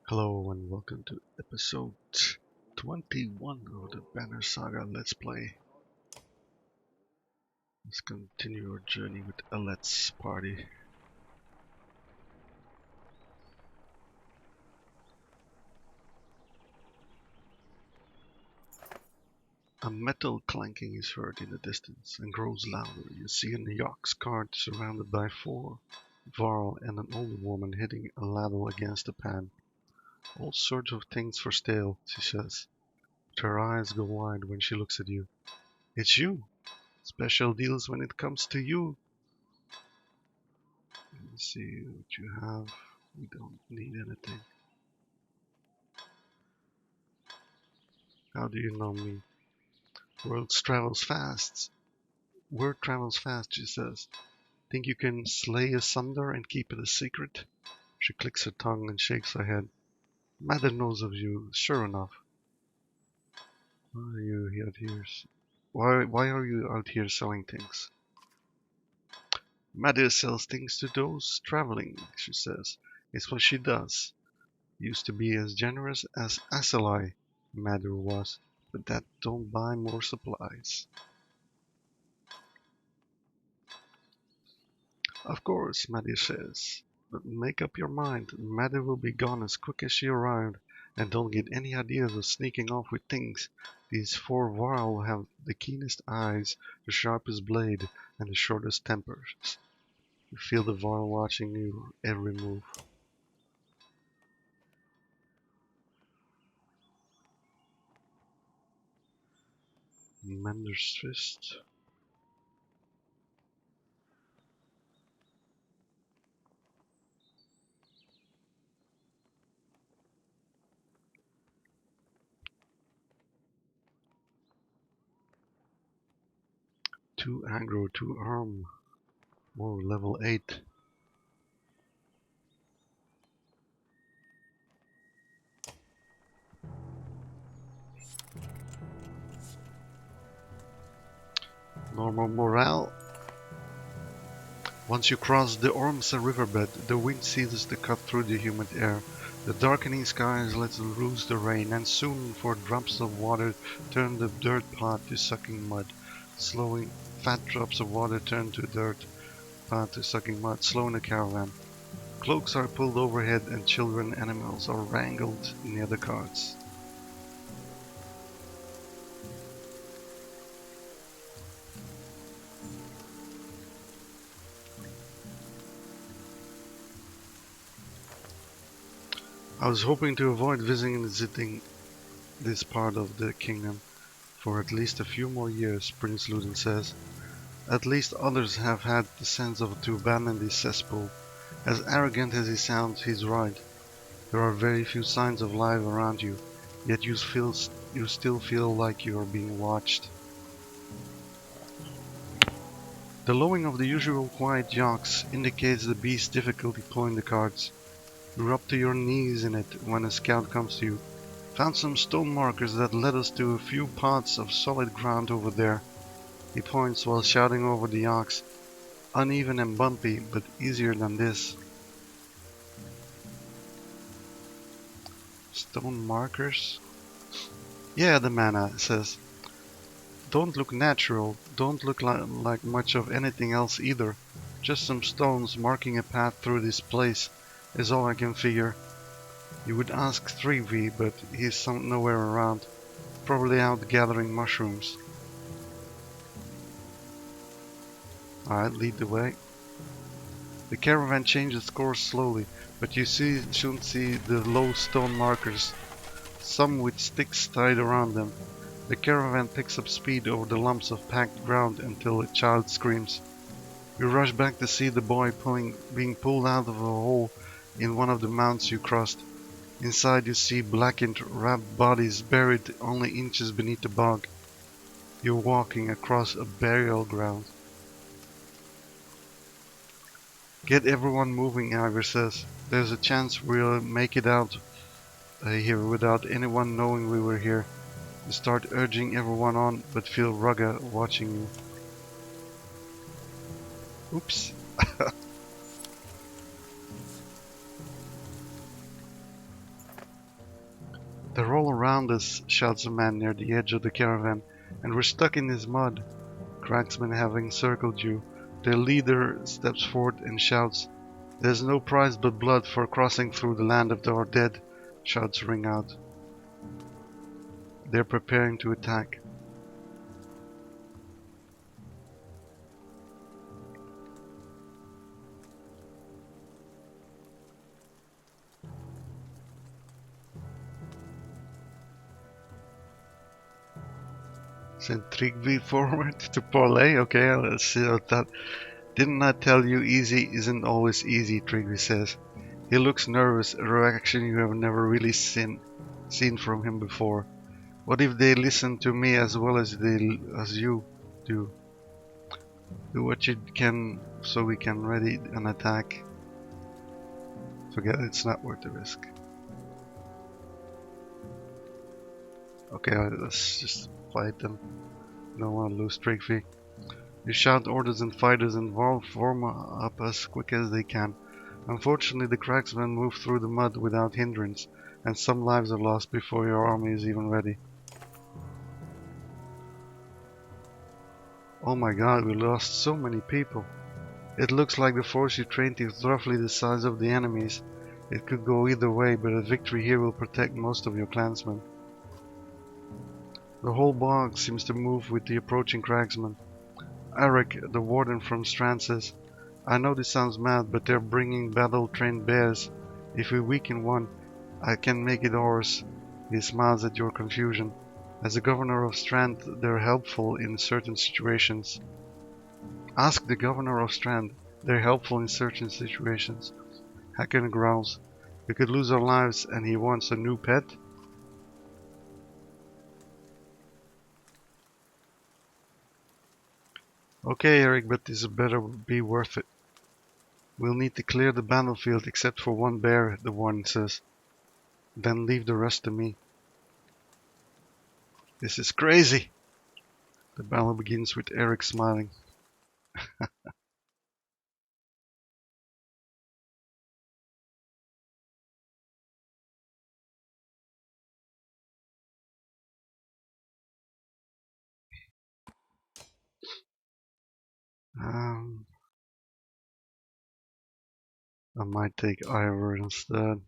Hello and welcome to episode 21 of the Banner Saga Let's Play. Let's continue our journey with Alet's party. A metal clanking is heard in the distance and grows louder. You see a Yaks cart surrounded by four Varl and an older woman hitting a ladle against a pan. All sorts of things for sale, she says. But her eyes go wide when she looks at you. It's you! Special deals when it comes to you! Let's see what you have. We don't need anything. How do you know me? World travels fast. Word travels fast, she says. Think you can slay asunder and keep it a secret? She clicks her tongue and shakes her head. Mother knows of you, sure enough. Why are you out here? Why are you out here selling things? Mother sells things to those traveling, she says. It's what she does. Used to be as generous as Asalai, Mother was, but that don't buy more supplies. Of course, Maddie says, but make up your mind, Maddie will be gone as quick as she arrived, and don't get any ideas of sneaking off with things. These four Varl have the keenest eyes, the sharpest blade, and the shortest tempers. You feel the Varl watching you every move. Mender's fist. Two aggro, two arm. Whoa, level 8. Normal morale. Once you cross the Ormsa riverbed, the wind ceases to cut through the humid air. The darkening skies let loose the rain, and soon 4 drops of water turn the dirt path to sucking mud. Slowing, fat drops of water turn to dirt path to sucking mud, slowing the caravan. Cloaks are pulled overhead, and children and animals are wrangled near the carts. I was hoping to avoid visiting this part of the kingdom for at least a few more years, Prince Ludin says. At least others have had the sense to abandon this cesspool. As arrogant as he sounds, he's right. There are very few signs of life around you, yet you still feel like you are being watched. The lowing of the usual quiet yaks indicates the beast's difficulty pulling the carts. You're up to your knees in it when a scout comes to you. Found some stone markers that led us to a few paths of solid ground over there. He points while shouting over the yaks. Uneven and bumpy, but easier than this. Stone markers? Yeah, the mana says. Don't look natural, don't look like much of anything else either. Just some stones marking a path through this place is all I can figure. You would ask 3V, but he's nowhere around. Probably out gathering mushrooms. Alright, lead the way. The caravan changes course slowly, but you soon see the low stone markers, some with sticks tied around them. The caravan picks up speed over the lumps of packed ground until a child screams. You rush back to see the boy being pulled out of a hole in one of the mounds you crossed. Inside you see blackened, wrapped bodies buried only inches beneath the bog. You're walking across a burial ground. Get everyone moving, Ivor says. There's a chance we'll make it out here without anyone knowing we were here. You start urging everyone on, but feel Rugga watching you. Oops. "They're all around us," shouts a man near the edge of the caravan, "and we're stuck in this mud." Cragsmen have encircled you. Their leader steps forward and shouts, "There's no prize but blood for crossing through the land of our dead." Shouts ring out. They're preparing to attack. Send Tryggvi forward to parlay. Okay, let's see what that. "Didn't I tell you easy isn't always easy," Tryggvi says. He looks nervous, a reaction you have never really seen from him before. "What if they listen to me as well as you do? Do what you can so we can ready an attack." Forget it, it's not worth the risk. Okay, let's just fight them. Don't want to lose Tryggvi. You shout orders and fighters involved form up as quick as they can. Unfortunately, the cracksmen move through the mud without hindrance, and some lives are lost before your army is even ready. Oh my god, we lost so many people. It looks like the force you trained is roughly the size of the enemy's. It could go either way, but a victory here will protect most of your clansmen. The whole bog seems to move with the approaching cragsmen. Eric, the warden from Strand, says, "I know this sounds mad, but they're bringing battle-trained bears. If we weaken one, I can make it ours." He smiles at your confusion. "As the governor of Strand, they're helpful in certain situations." Ask the governor of Strand. They're helpful in certain situations. Hacken growls. "We could lose our lives, and he wants a new pet?" "Okay, Eric, but this better be worth it. We'll need to clear the battlefield except for one bear," the warden says. "Then leave the rest to me." "This is crazy." The battle begins with Eric smiling. I might take Ivor instead.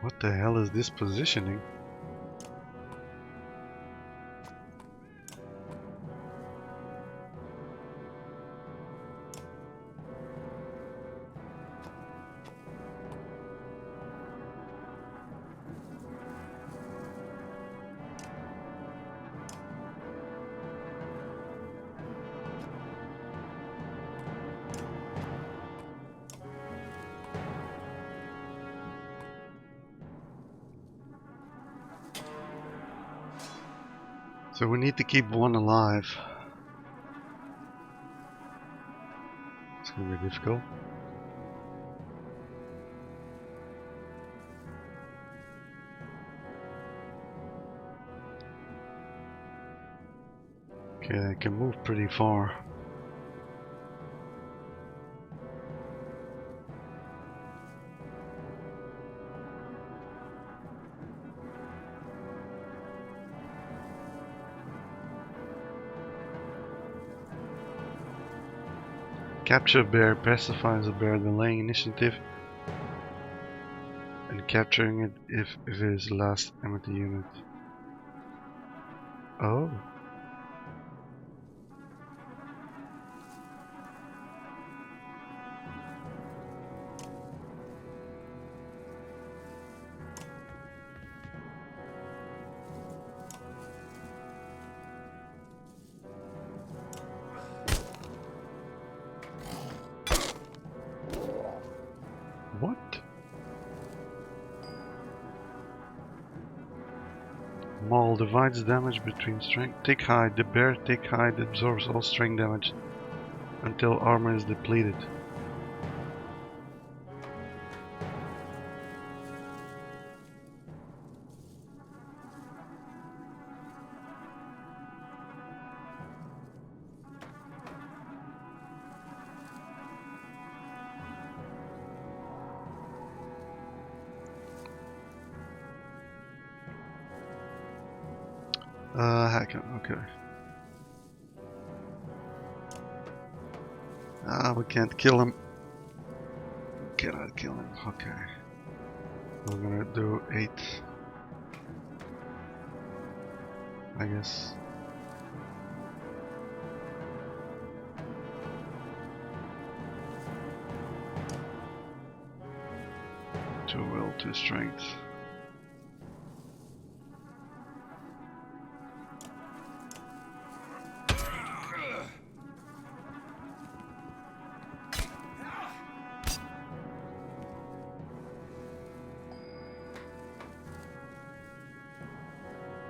What the hell is this positioning? So we need to keep one alive. It's gonna be difficult. Okay, I can move pretty far. Capture a bear pacifies a bear, delaying initiative and capturing it if it is the last empty unit. Oh. What? small, divides damage between strength. Thick hide. The bear thick hide absorbs all strength damage until armor is depleted. Hack him, okay. We can't kill him. Cannot kill him, okay. We're gonna do 8. I guess. Two will, 2 strength.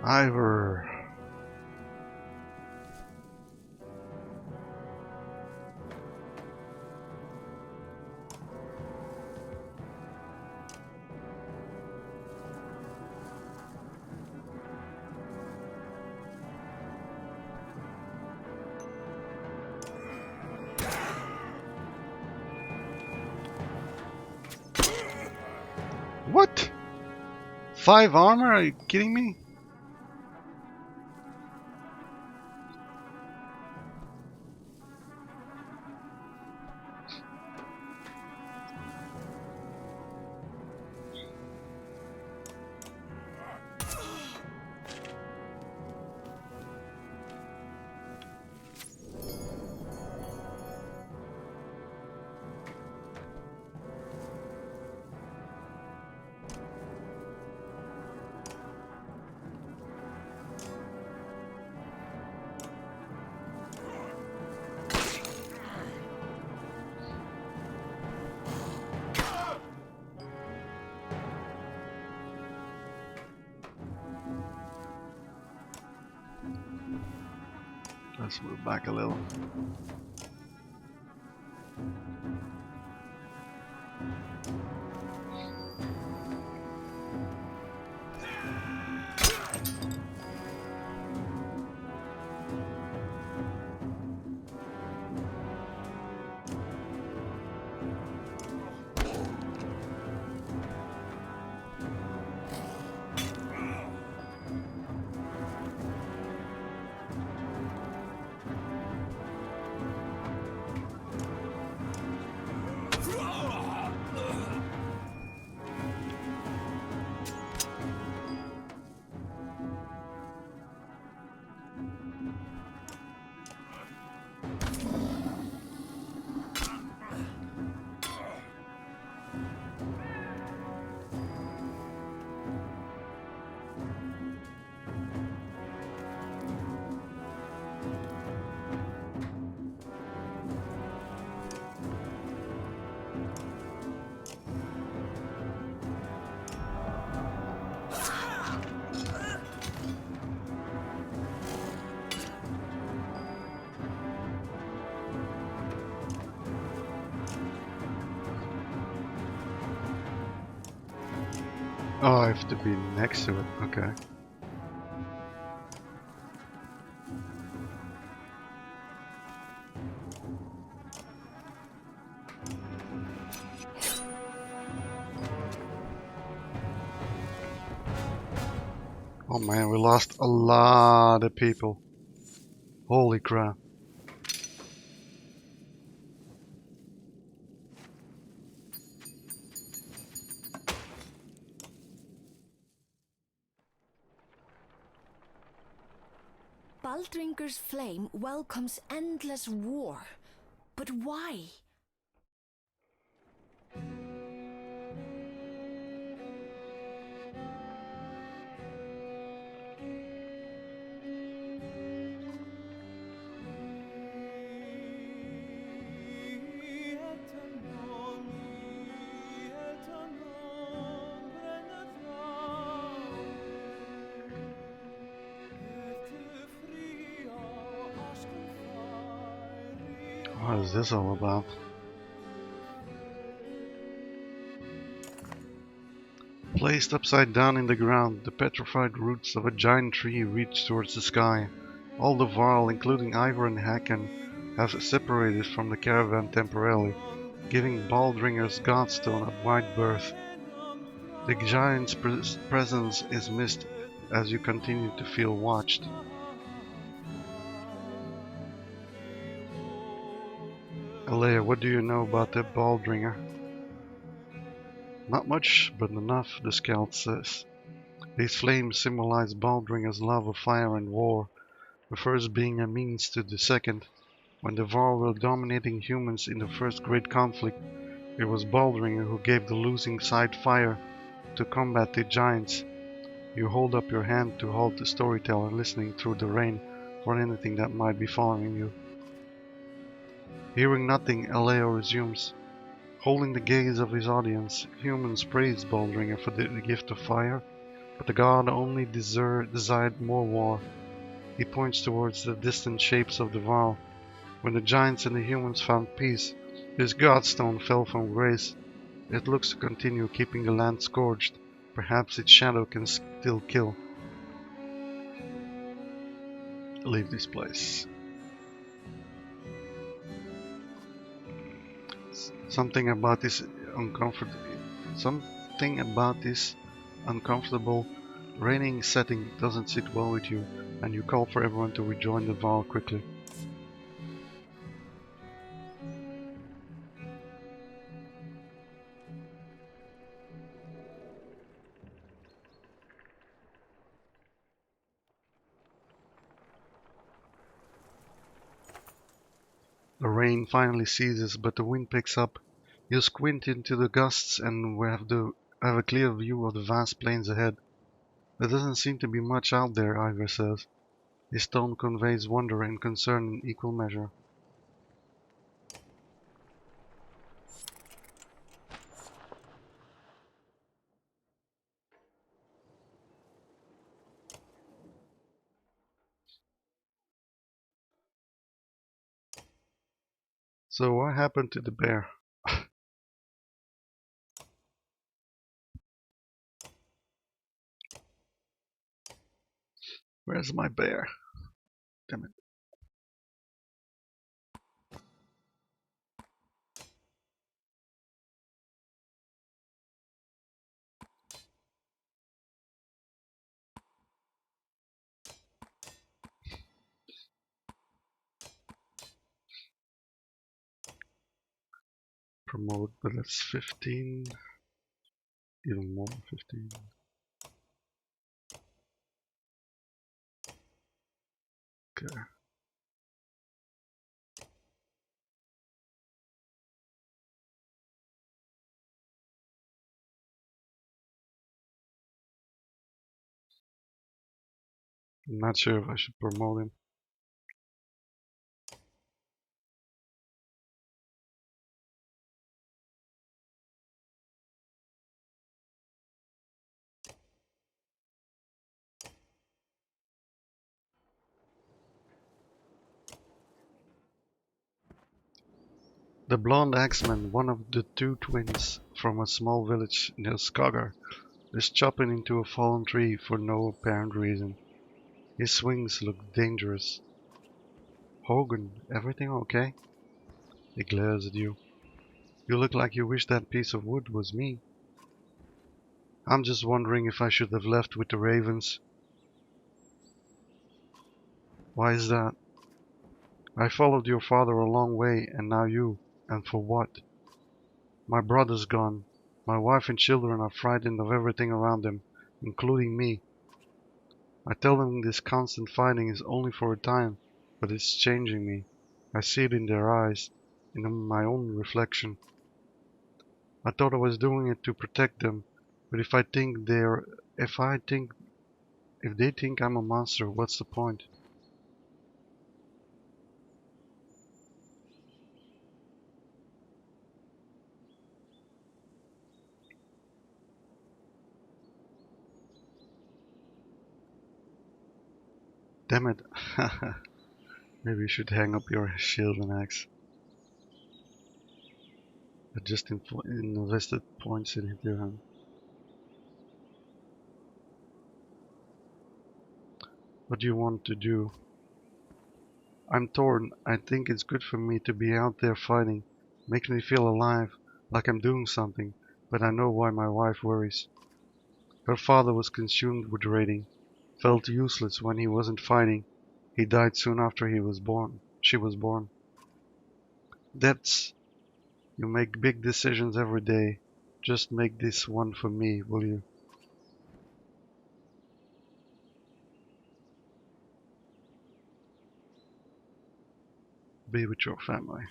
Ivor. What? 5 armor? Are you kidding me? Let's move back a little. Oh, I have to be next to it. Okay. Oh man, we lost a lot of people. Holy crap. Baldringer's flame welcomes endless war. But why? What is this all about? Placed upside down in the ground, the petrified roots of a giant tree reach towards the sky. All the Varl, including Ivor and Hakon, have separated from the caravan temporarily, giving Baldringer's Godstone a wide berth. The giant's presence is missed as you continue to feel watched. Alea, what do you know about the Baldringer? Not much, but enough, the scout says. These flames symbolize Baldringer's love of fire and war, the first being a means to the second. When the Varl were dominating humans in the first great conflict, it was Baldringer who gave the losing side fire to combat the giants. You hold up your hand to halt the storyteller listening through the rain for anything that might be following you. Hearing nothing, Aleo resumes. Holding the gaze of his audience, humans praised Baldringer for the gift of fire, but the god only desired more war. He points towards the distant shapes of the Varl. When the giants and the humans found peace, his godstone fell from grace. It looks to continue keeping the land scourged. Perhaps its shadow can still kill. Leave this place. Something about this uncomfortable, something about this uncomfortable raining setting doesn't sit well with you, and you call for everyone to rejoin the Val quickly. The rain finally ceases, but the wind picks up. You squint into the gusts and have a clear view of the vast plains ahead. There doesn't seem to be much out there, Ivor says. His tone conveys wonder and concern in equal measure. So what happened to the bear? Where's my bear? Damn it. Promote, but that's 15. Even more, 15. Okay. I'm not sure if I should promote him. The blonde axeman, one of the two twins from a small village near Skagar, is chopping into a fallen tree for no apparent reason. His swings look dangerous. Hogan, everything okay? He glares at you. You look like you wish that piece of wood was me. I'm just wondering if I should have left with the ravens. Why is that? I followed your father a long way and now you. And for what? My brother's gone. My wife and children are frightened of everything around them, including me. I tell them this constant fighting is only for a time, but it's changing me. I see it in their eyes, in my own reflection. I thought I was doing it to protect them, but if they think I'm a monster, what's the point? Damn it. Maybe you should hang up your shield and axe. I just invested points in him. What do you want to do? I'm torn. I think it's good for me to be out there fighting. Makes me feel alive, like I'm doing something. But I know why my wife worries. Her father was consumed with raiding. Felt useless when he wasn't fighting. He died soon after he was born. She was born. That's... You make big decisions every day. Just make this one for me, will you? Be with your family.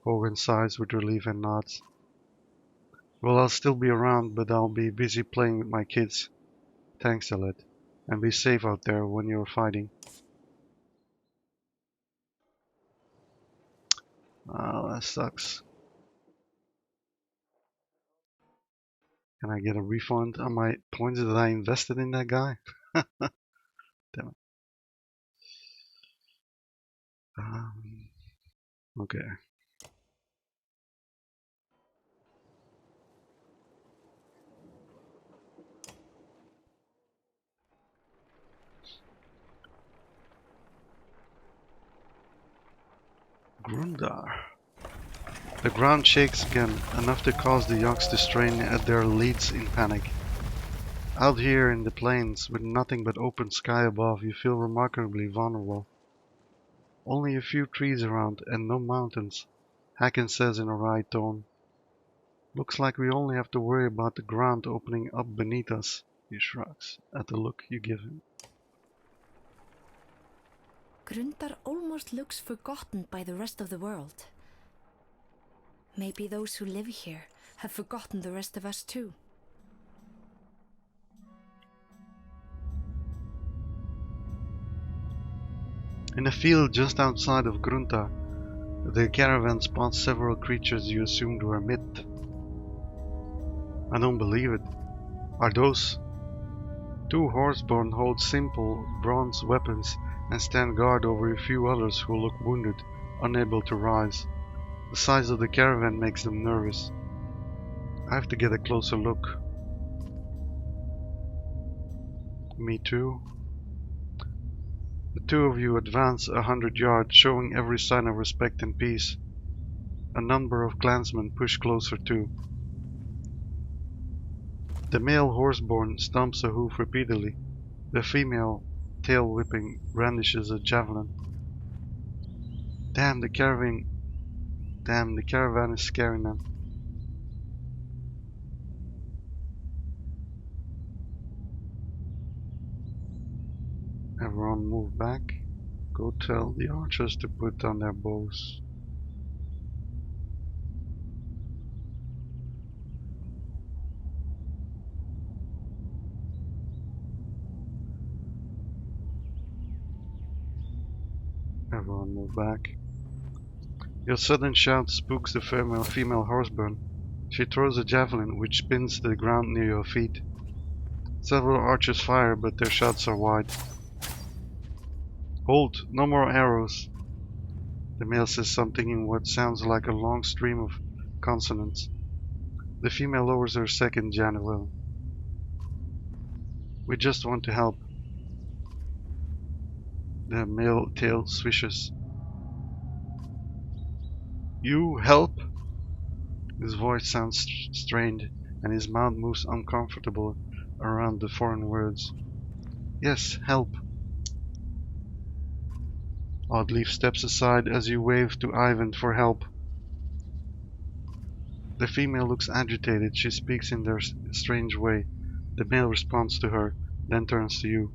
Hogan sighs with relief and nods. Well, I'll still be around, but I'll be busy playing with my kids. Thanks, Elliot. And be safe out there when you're fighting. Oh, that sucks. Can I get a refund on my points that I invested in that guy? Damn it. Okay. Grundar. The ground shakes again, enough to cause the Yaks to strain at their leads in panic. Out here in the plains, with nothing but open sky above, you feel remarkably vulnerable. Only a few trees around, and no mountains, Hacken says in a wry tone. Looks like we only have to worry about the ground opening up beneath us, he shrugs, at the look you give him. Grundar almost looks forgotten by the rest of the world. Maybe those who live here have forgotten the rest of us too. In a field just outside of Grunta, the caravan spots several creatures you assumed were myth. I don't believe it. Are those? Two horseborn hold simple bronze weapons and stand guard over a few others who look wounded, unable to rise. The size of the caravan makes them nervous. I have to get a closer look. Me too. The two of you advance 100 yards, showing every sign of respect and peace. A number of clansmen push closer too. The male horseborn stomps a hoof repeatedly. The female, tail whipping, brandishes a javelin. Damn, the caravan is scaring them. Everyone move back. Go tell the archers to put down their bows. Everyone move back. Your sudden shout spooks the female horseborn. She throws a javelin which spins to the ground near your feet. Several archers fire, but their shots are wide. Hold, no more arrows. The male says something in what sounds like a long stream of consonants. The female lowers her second javelin. We just want to help. The male tail swishes. You help? His voice sounds strained, and his mouth moves uncomfortably around the foreign words. Yes, help. Oddleaf steps aside as you wave to Ivan for help. The female looks agitated. She speaks in their strange way. The male responds to her, then turns to you.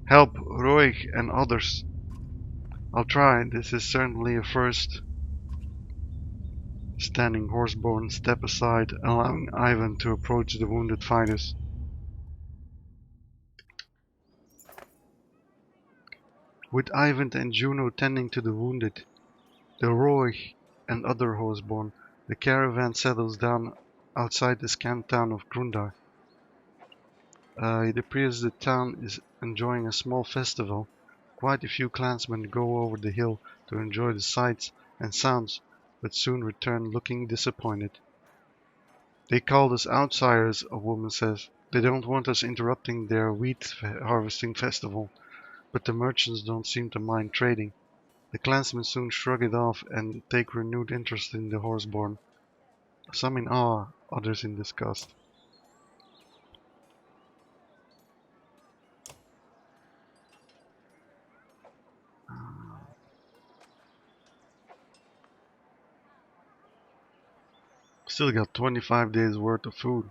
Help, Roig and others. I'll try. This is certainly a first. Standing horseborn step aside, allowing Ivan to approach the wounded fighters. With Ivan and Juno tending to the wounded, the Roig and other horseborn, the caravan settles down outside the scant town of Grundar. It appears the town is enjoying a small festival. Quite a few clansmen go over the hill to enjoy the sights and sounds, but soon return looking disappointed. They called us outsiders, a woman says. They don't want us interrupting their wheat harvesting festival, but the merchants don't seem to mind trading. The clansmen soon shrug it off and take renewed interest in the horseborn, some in awe, others in disgust. Still got 25 days worth of food.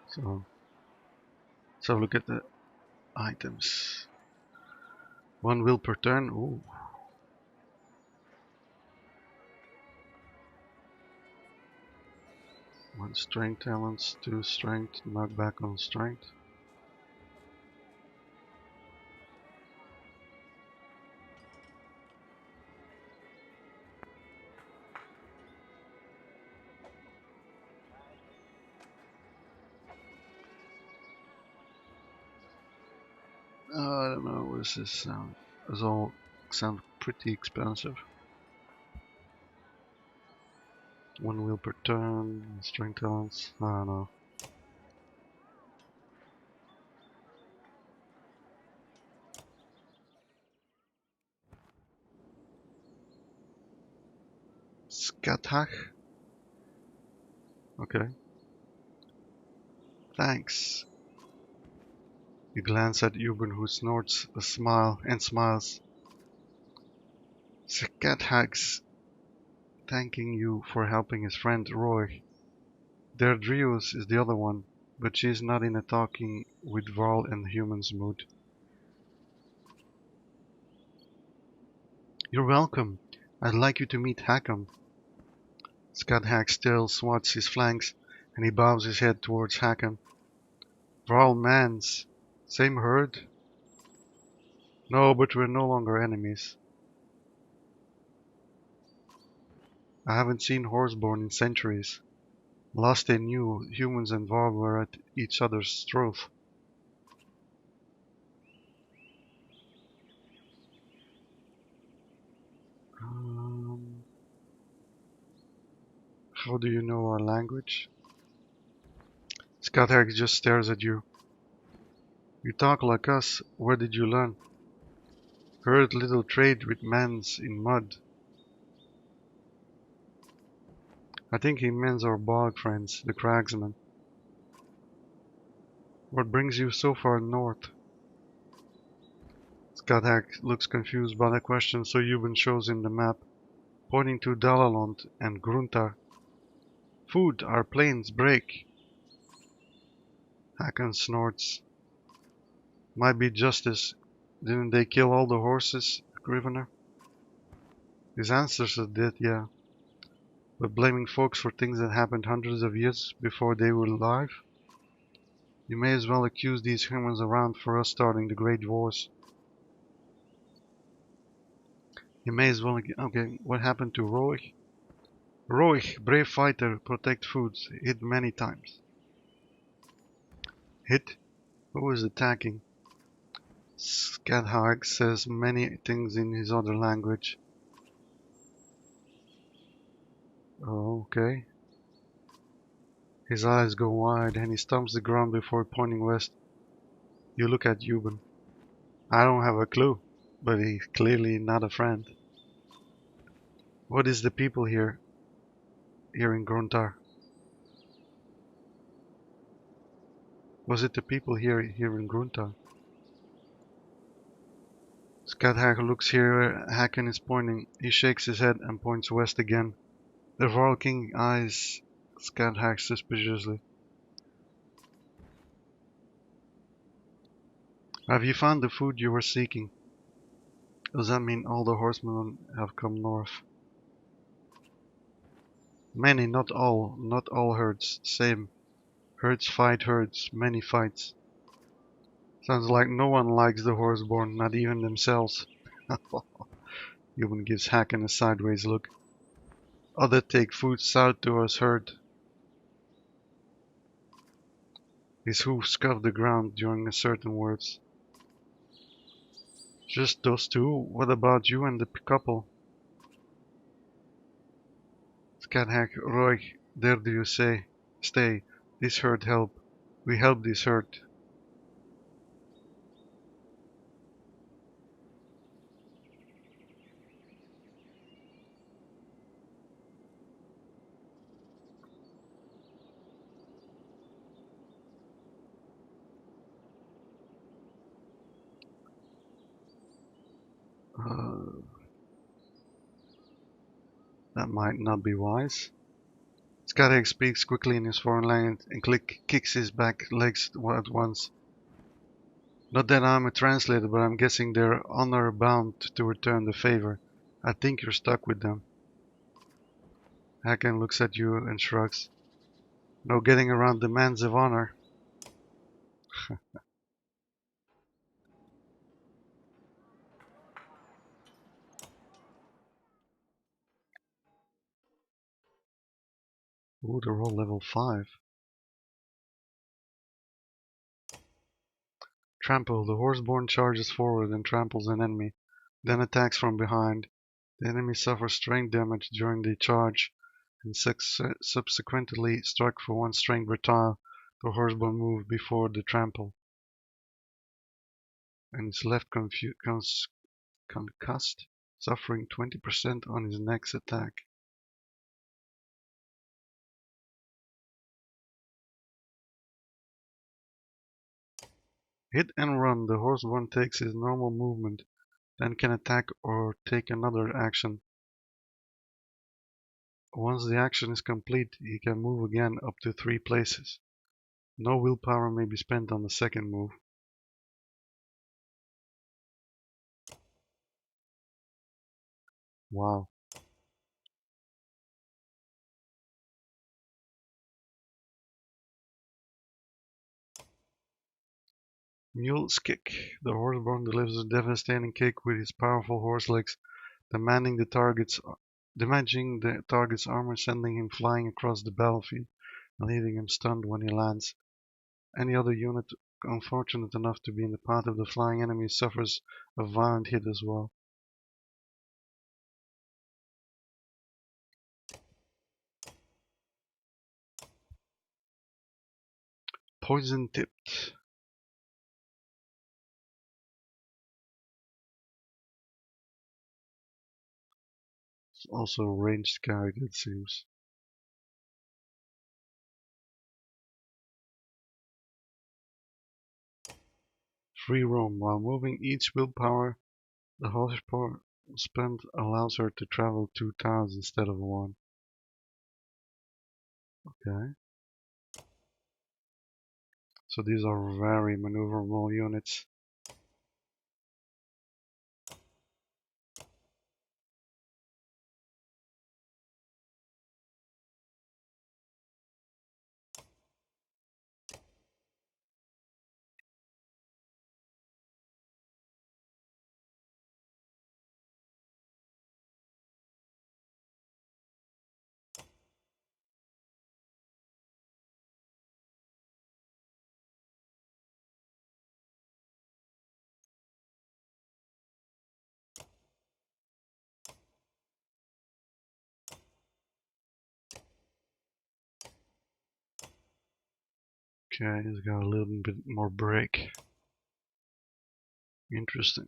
So let's have a look at the items. 1 will per turn. Ooh. 1 strength talents, 2 strength, knock back on strength. I don't know, what does this sound? This all sound pretty expensive. 1 will per turn, strength talents, I don't know. Skathach? Okay. Thanks. You glance at Euban, who snorts a smile and smiles. Skathach's thanking you for helping his friend Roy. Deirdreus is the other one, but she is not in a talking with Varl and humans mood. You're welcome. I'd like you to meet Hakon. Skathach still swats his flanks, and he bows his head towards Hakon. Varl mans. Same herd? No, but we're no longer enemies. I haven't seen Horseborn in centuries. Last they knew, humans and Varl were at each other's throat. How do you know our language? Skathach just stares at you. You talk like us. Where did you learn? Heard little trade with mans in mud. I think he means our bog friends, the cragsmen. What brings you so far north? Skathach looks confused by the question, so Euban shows him the map, pointing to Dalalond and Gruntar. Food, our plains break. Hakon snorts. Might be justice. Didn't they kill all the horses, Grivener? His answers are dead, yeah. But blaming folks for things that happened hundreds of years before they were alive? You may as well accuse these humans around for us starting the Great Wars. You may as well... Okay, what happened to Roy? Roy, brave fighter, protect foods, hit many times. Hit? Who is attacking? Skathach says many things in his other language. Oh, okay. His eyes go wide and he stomps the ground before pointing west. You look at Euban. I don't have a clue, but he's clearly not a friend. What is the people here in Gruntar? Was it the people here in Gruntar? Skathach looks here, Hakon is pointing. He shakes his head and points west again. The Varl King eyes Skathach suspiciously. Have you found the food you were seeking? Does that mean all the horsemen have come north? Many, not all herds, same. Herds fight herds, many fights. Sounds like no one likes the horseborn, not even themselves. Euban gives Hakon a sideways look. Other take food south to us herd. His hooves scuff the ground during certain words. Just those two? What about you and the couple? Scanhack, Roy, dare do you say? Stay. This hurt help. We help this hurt. Uh, that might not be wise. Scanhack speaks quickly in his foreign language and kicks his back legs at once. Not that I'm a translator, but I'm guessing they're honor bound to return the favor. I think you're stuck with them. Hakan looks at you and shrugs. No getting around demands of honor. Ooh, they're all level 5. Trample. The horseborn charges forward and tramples an enemy, then attacks from behind. The enemy suffers strength damage during the charge and subsequently struck for 1 strength per tile. The horseborn move before the trample and is left concussed, suffering 20% on his next attack. Hit and run. The horseborn takes his normal movement, then can attack or take another action. Once the action is complete, he can move again up to 3 places. No willpower may be spent on the second move. Wow. Mule's Kick. The horseborn delivers a devastating kick with his powerful horse legs, damaging the target's armor, sending him flying across the battlefield and leaving him stunned when he lands. Any other unit unfortunate enough to be in the path of the flying enemy suffers a violent hit as well. Poison tipped. It's also a ranged character, it seems. Free roam. While moving, each willpower the horsepower spent allows her to travel 2 tiles instead of 1. Okay. So these are very maneuverable units. Okay, he's got a little bit more break. Interesting.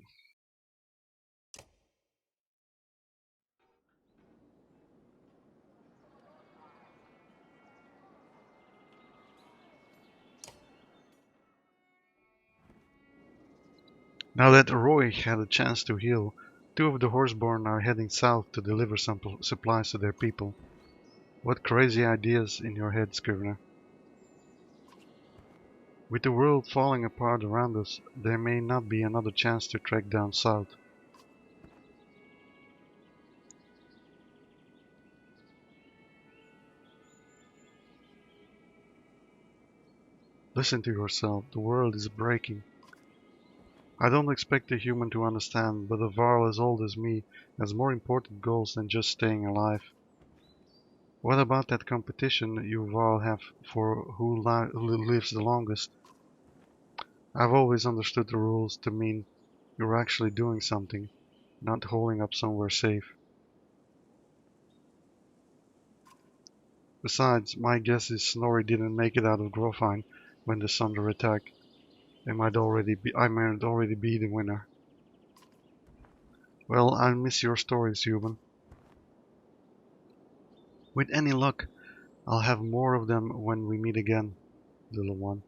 Now that Roy had a chance to heal, 2 of the horseborn are heading south to deliver some supplies to their people. What crazy ideas in your head, Scrivener? With the world falling apart around us, there may not be another chance to trek down south. Listen to yourself, the world is breaking. I don't expect a human to understand, but a Varl as old as me has more important goals than just staying alive. What about that competition you Varl have for who lives the longest? I've always understood the rules to mean you're actually doing something, not holding up somewhere safe. Besides, my guess is Snorri didn't make it out of Grofine when the Sunder attacked. I might already be the winner. Well, I'll miss your stories, human. With any luck, I'll have more of them when we meet again, little one.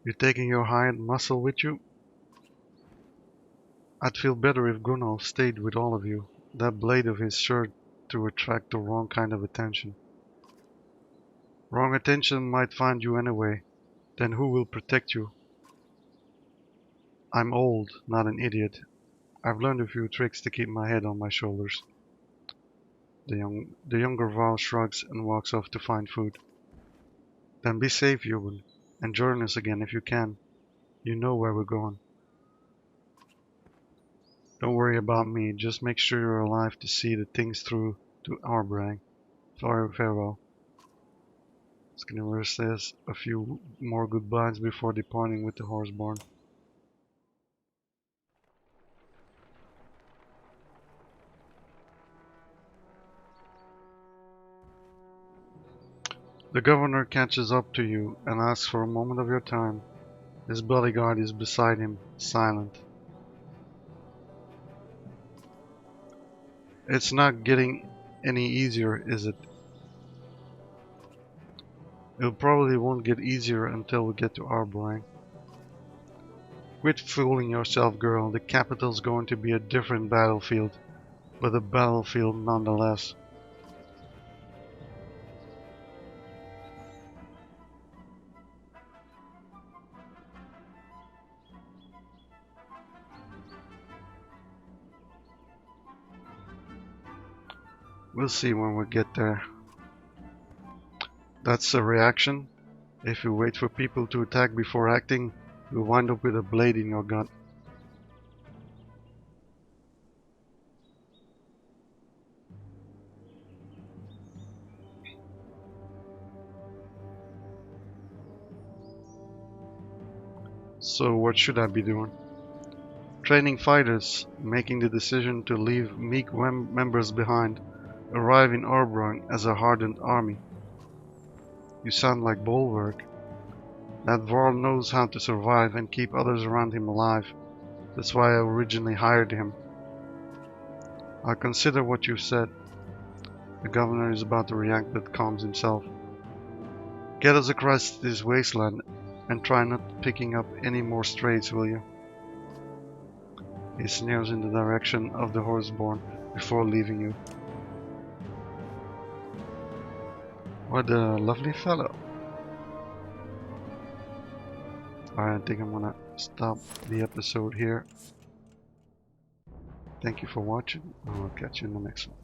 You taking your hired muscle with you? I'd feel better if Gunnar stayed with all of you. That blade of his sure to attract the wrong kind of attention. Wrong attention might find you anyway. Then who will protect you? I'm old, not an idiot. I've learned a few tricks to keep my head on my shoulders. The younger Val shrugs and walks off to find food. Then be safe, human, and join us again if you can. You know where we're going. Don't worry about me, just make sure you're alive to see the things through to Arbrang. Farewell. Skinner says a few more goodbyes before departing with the horseborn. The governor catches up to you and asks for a moment of your time. His bodyguard is beside him, silent. It's not getting any easier, is it? It probably won't get easier until we get to Arbrang. Quit fooling yourself, girl. The capital's going to be a different battlefield, but a battlefield nonetheless. We'll see when we get there. That's a reaction. If you wait for people to attack before acting, you'll wind up with a blade in your gut. So what should I be doing? Training fighters, making the decision to leave meek members behind, arrive in Arbrang as a hardened army. You sound like Bulwark. That Varl knows how to survive and keep others around him alive. That's why I originally hired him. I'll consider what you've said. The governor is about to react but calms himself. Get us across this wasteland and try not picking up any more strays, will you? He sneers in the direction of the horseborn before leaving you. What a lovely fellow. Alright, I think I'm gonna stop the episode here. Thank you for watching, and I'll catch you in the next one.